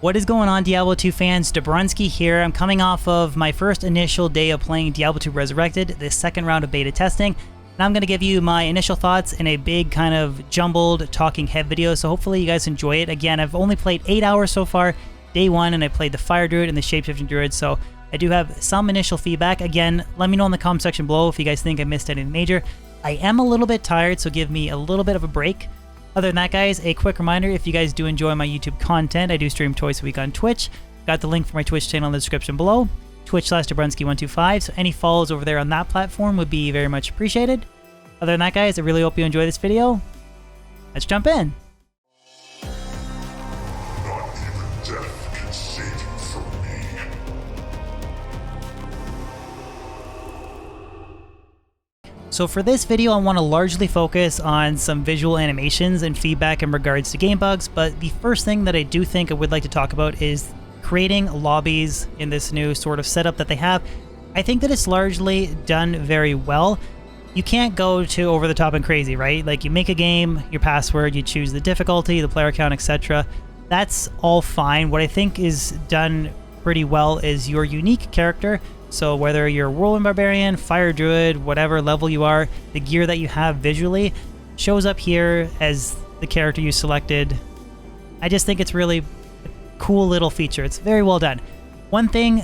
What is going on, Diablo 2 fans? Dobrunsky here. I'm coming off of my first initial day of playing Diablo 2 Resurrected, the second round of beta testing, and I'm going to give you my initial thoughts in a big kind of jumbled talking head video, so hopefully you guys enjoy it. Again, I've only played 8 hours so far, day 1, and I played the Fire Druid and the Shapeshifting Druid, so I do have some initial feedback. Again, let me know in the comment section below if you guys think I missed anything major. I am a little bit tired, so give me a little bit of a break. Other than that, guys, a quick reminder, if you guys do enjoy my YouTube content, I do stream twice a week on Twitch. Got the link for my Twitch channel in the description below, twitch/Dobrunsky125, so any follows over there on that platform would be very much appreciated. Other than that, guys, I really hope you enjoy this video. Let's jump in. Not even death can save you from me. So for this video, I want to largely focus on some visual animations and feedback in regards to game bugs, but the first thing that I do think I would like to talk about is creating lobbies in this new sort of setup that they have. I think that it's largely done very well. You can't go too over the top and crazy, right? Like, you make a game, your password, you choose the difficulty, the player count, etc. That's all fine. What I think is done pretty well is your unique character. So whether you're Whirlwind Barbarian, Fire Druid, whatever level you are, the gear that you have visually shows up here as the character you selected. I just think it's really a cool little feature. It's very well done. One thing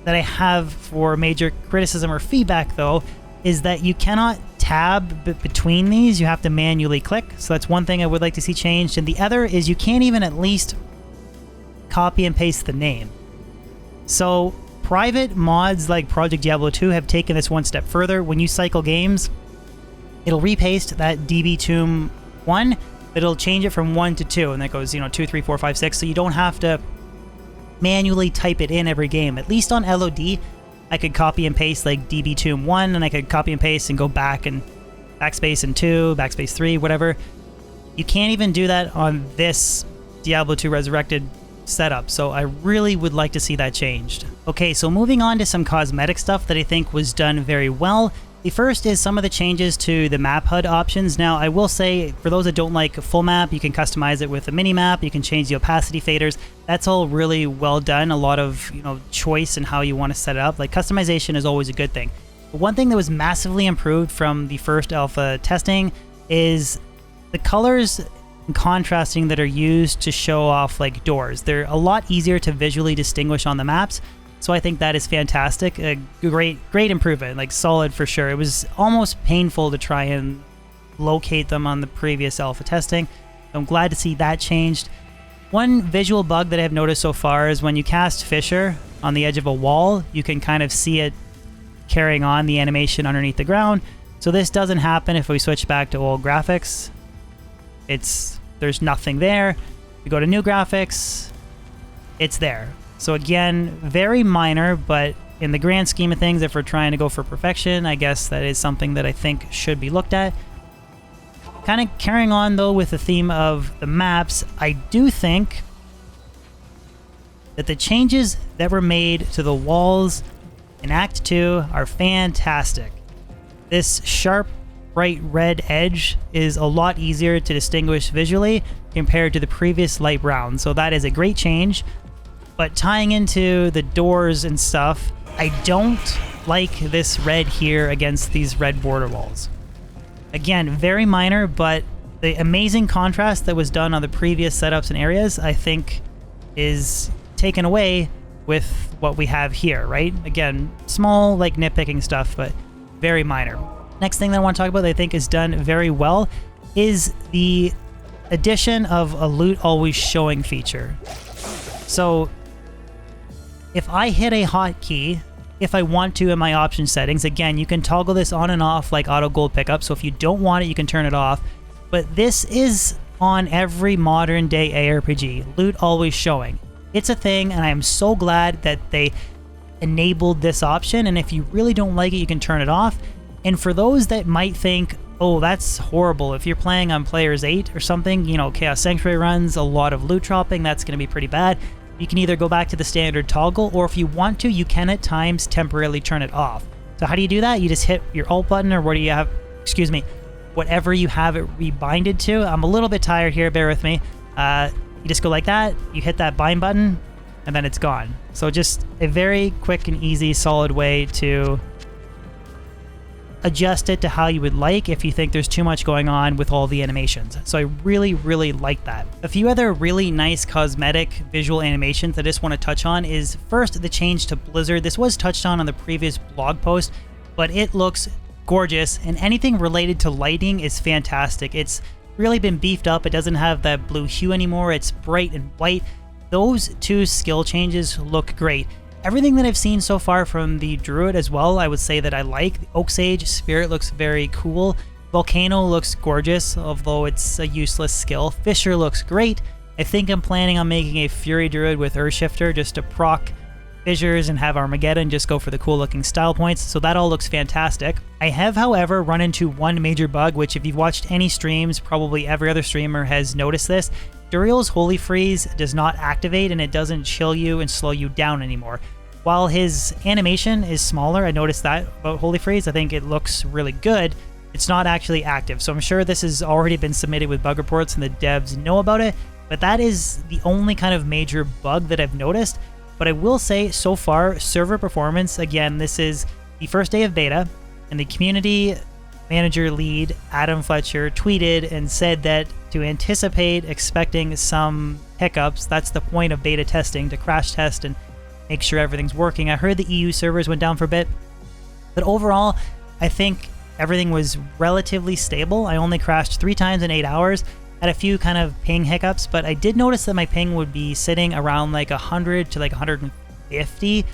that I have for major criticism or feedback, though, is that you cannot tab between these. You have to manually click. So that's one thing I would like to see changed. And the other is you can't even at least copy and paste the name. So private mods like Project Diablo 2 have taken this one step further. When you cycle games, it'll repaste that DB Tomb 1, but it'll change it from 1 to 2, and that goes, 2, 3, 4, 5, 6, so you don't have to manually type it in every game. At least on LOD, I could copy and paste like DB Tomb 1, and I could copy and paste and go back and backspace and 2, backspace 3, whatever. You can't even do that on this Diablo 2 Resurrected setup, so I really would like to see that changed. Okay, so moving on to some cosmetic stuff that I think was done very well. The first is some of the changes to the map HUD options. Now, I will say, for those that don't like a full map, you can customize it with a mini map, you can change the opacity faders. That's all really well done. A lot of, choice in how you want to set it up. Like, customization is always a good thing. But one thing that was massively improved from the first alpha testing is the colors and contrasting that are used to show off like doors. They're a lot easier to visually distinguish on the maps, so I think that is fantastic. A great improvement, like solid for sure. It was almost painful to try and locate them on the previous alpha testing. I'm glad to see that changed. One visual bug that I've noticed so far is when you cast Fissure on the edge of a wall, you can kind of see it carrying on the animation underneath the ground. So this doesn't happen if we switch back to old graphics. There's nothing there. We go to new graphics, it's there. So again, very minor, but in the grand scheme of things, if we're trying to go for perfection, I guess that is something that I think should be looked at. Kind of carrying on though with the theme of the maps, I do think that the changes that were made to the walls in Act 2 are fantastic. This sharp bright red edge is a lot easier to distinguish visually compared to the previous light brown, so that is a great change. But tying into the doors and stuff, I don't like this red here against these red border walls. Again, very minor, but the amazing contrast that was done on the previous setups and areas, I think, is taken away with what we have here, right? Again, small, like nitpicking stuff, but very minor. Next thing that I want to talk about that I think is done very well is the addition of a loot always showing feature. So if I hit a hotkey, if I want to in my option settings, again, you can toggle this on and off like auto gold pickup. So if you don't want it, you can turn it off. But this is on every modern day ARPG, loot always showing. It's a thing, and I am so glad that they enabled this option. And if you really don't like it, you can turn it off. And for those that might think, oh, that's horrible, if you're playing on Players 8 or something, Chaos Sanctuary runs a lot of loot dropping, that's going to be pretty bad. You can either go back to the standard toggle, or if you want to, you can at times temporarily turn it off. So how do you do that? You just hit your Alt button, or what do you have? Excuse me, whatever you have it rebinded to. I'm a little bit tired here, bear with me. You just go like that, you hit that bind button, and then it's gone. So just a very quick and easy, solid way to adjust it to how you would like if you think there's too much going on with all the animations. So I really, really like that. A few other really nice cosmetic visual animations that I just want to touch on is first the change to Blizzard. This was touched on the previous blog post, but it looks gorgeous, and anything related to lighting is fantastic. It's really been beefed up. It doesn't have that blue hue anymore. It's bright and white. Those two skill changes look great. Everything that I've seen so far from the Druid as well, I would say that I like. The Oak Sage Spirit looks very cool. Volcano looks gorgeous, although it's a useless skill. Fissure looks great. I think I'm planning on making a Fury Druid with Earthshifter just to proc fissures and have Armageddon, just go for the cool looking style points. So that all looks fantastic. I have, however, run into one major bug, which if you've watched any streams, probably every other streamer has noticed this. Duriel's Holy Freeze does not activate, and it doesn't chill you and slow you down anymore. While his animation is smaller, I noticed that about Holy Freeze. I think it looks really good. It's not actually active. So I'm sure this has already been submitted with bug reports and the devs know about it, but that is the only kind of major bug that I've noticed. But I will say, so far, server performance, again, this is the first day of beta, and the community manager lead, Adam Fletcher, tweeted and said that to anticipate expecting some hiccups, that's the point of beta testing, to crash test and make sure everything's working. I heard the EU servers went down for a bit, but overall, I think everything was relatively stable. I only crashed 3 times in 8 hours. Had a few kind of ping hiccups, but I did notice that my ping would be sitting around like 100 to like 150.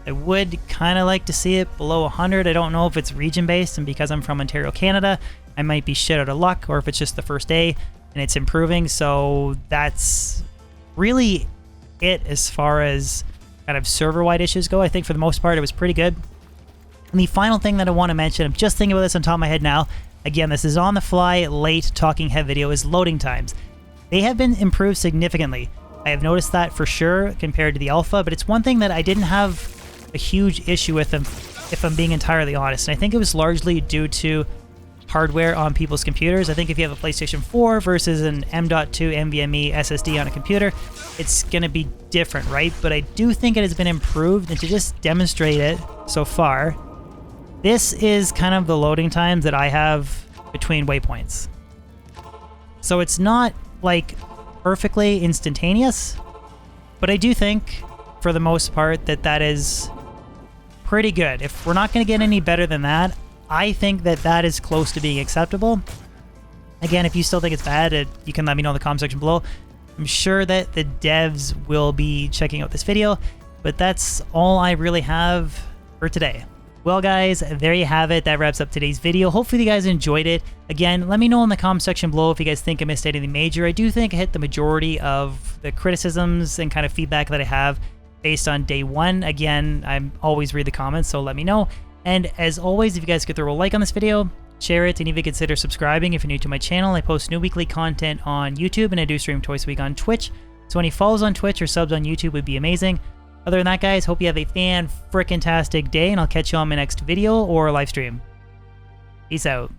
I would kind of like to see it below 100. I don't know if it's region based, and because I'm from Ontario, Canada, I might be shit out of luck, or if it's just the first day and it's improving. So that's really it as far as kind of server-wide issues go. I think for the most part it was pretty good. And the final thing that I want to mention, I'm just thinking about this on top of my head now, again, this is on the fly, late talking head video, is loading times. They have been improved significantly. I have noticed that for sure compared to the alpha, but it's one thing that I didn't have a huge issue with them, if I'm being entirely honest. And I think it was largely due to hardware on people's computers. I think if you have a PlayStation 4 versus an M.2 NVMe SSD on a computer, it's going to be different, right? But I do think it has been improved, and to just demonstrate it so far, this is kind of the loading times that I have between waypoints. So it's not like perfectly instantaneous, but I do think for the most part that that is pretty good. If we're not going to get any better than that, I think that that is close to being acceptable. Again, if you still think it's bad, you can let me know in the comment section below. I'm sure that the devs will be checking out this video, but that's all I really have for today. Well guys, there you have it. That wraps up today's video. Hopefully you guys enjoyed it. Again, let me know in the comment section below if you guys think I missed anything major. I do think I hit the majority of the criticisms and kind of feedback that I have based on day one. Again, I always read the comments, so let me know. And as always, if you guys could throw a like on this video, share it, and even consider subscribing if you're new to my channel. I post new weekly content on YouTube, and I do stream twice a week on Twitch. So any follows on Twitch or subs on YouTube would be amazing. Other than that, guys, hope you have a fan-frickin-tastic day, and I'll catch you on my next video or live stream. Peace out.